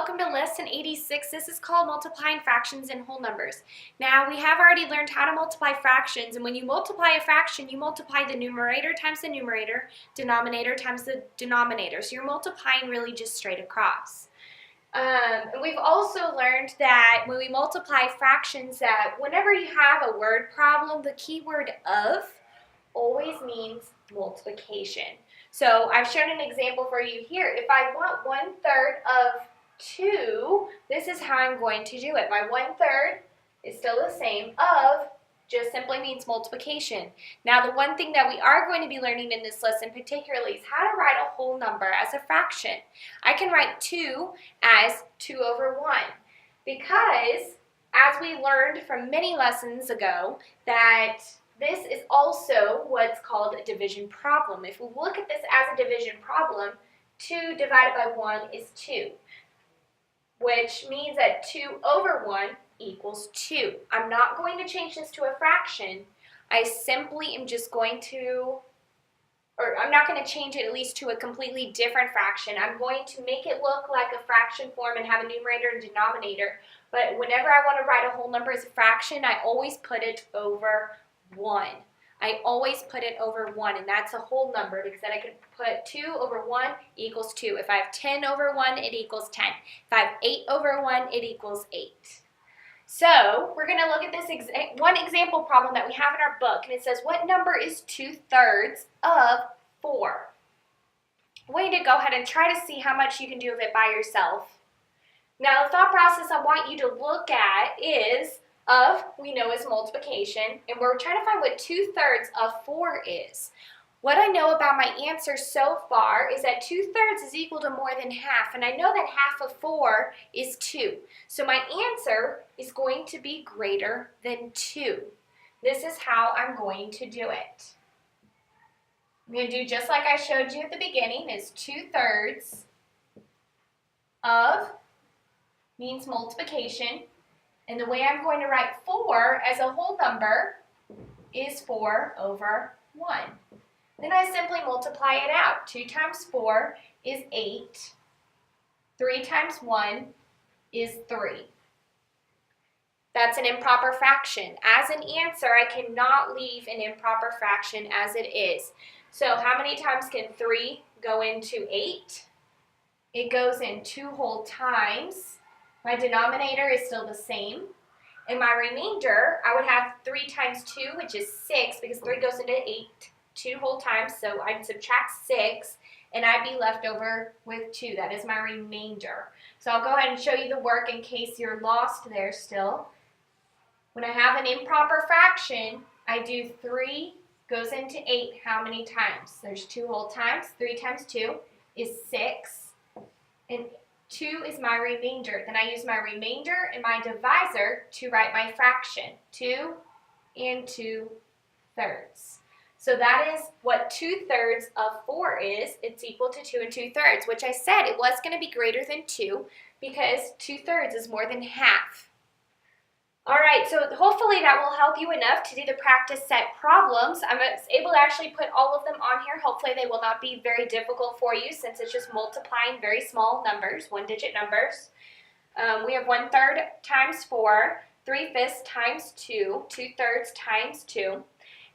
welcome to lesson 86. This is called multiplying fractions and whole numbers. Now, we have already learned how to multiply fractions, and when you multiply a fraction, you multiply the numerator times the numerator, denominator times the denominator. So you're multiplying really just straight across. And we've also learned that when we multiply fractions, that whenever you have a word problem, the key word of always means multiplication. So I've shown an example for you here. If I want 1/3 of 2, this is how I'm going to do it. My 1/3 is still the same. Of just simply means multiplication. Now, the one thing that we are going to be learning in this lesson particularly is how to write a whole number as a fraction. I can write 2 as 2/1 because, as we learned from many lessons ago, that this is also what's called a division problem. If we look at this as a division problem, 2 divided by 1 is 2, which means that 2/1 equals 2. I'm not going to change this to a fraction. I simply am just going to, I'm not going to change it at least to a completely different fraction. I'm going to make it look like a fraction form and have a numerator and denominator. But whenever I want to write a whole number as a fraction, I always put it over 1. I always put it over 1, and that's a whole number because then I could put 2/1 equals 2. If I have 10/1, it equals 10. If I have 8/1, it equals 8. So we're going to look at this one example problem that we have in our book, and it says, what number is 2/3 of 4? I want you to go ahead and try to see how much you can do of it by yourself. Now, the thought process I want you to look at is, of, we know, is multiplication, and we're trying to find what 2/3 of 4 is. What I know about my answer so far is that 2/3 is equal to more than half, and I know that half of 4 is 2. So my answer is going to be greater than 2. This is how I'm going to do it. I'm going to do just like I showed you at the beginning, is 2/3 of means multiplication. And the way I'm going to write 4 as a whole number is 4/1. Then I simply multiply it out. 2 times 4 is 8. 3 times 1 is 3. That's an improper fraction. As an answer, I cannot leave an improper fraction as it is. So how many times can 3 go into 8? It goes in 2 whole times. My denominator is still the same. And my remainder, I would have 3 times 2, which is 6, because 3 goes into 8 2 whole times. So I'd subtract 6, and I'd be left over with 2. That is my remainder. So I'll go ahead and show you the work in case you're lost there still. When I have an improper fraction, I do 3 goes into 8 how many times? There's 2 whole times. 3 times 2 is 6. And 2 is my remainder. Then I use my remainder and my divisor to write my fraction. 2 and 2/3. So that is what 2/3 of 4 is. It's equal to 2 and 2/3, which I said it was going to be greater than 2 because 2/3 is more than half. Alright, so hopefully that will help you enough to do the practice set problems. I'm able to actually put all of them on here. Hopefully they will not be very difficult for you since it's just multiplying very small numbers, one-digit numbers. We have 1/3 times 4, 3/5 times 2, 2/3 times 2.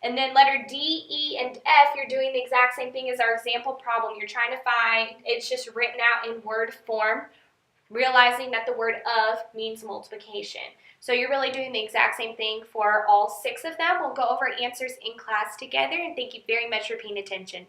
And then letter D, E, and F, you're doing the exact same thing as our example problem. You're trying to find, it's just written out in word form, realizing that the word of means multiplication. So you're really doing the exact same thing for all 6 of them. We'll go over answers in class together, and thank you very much for paying attention.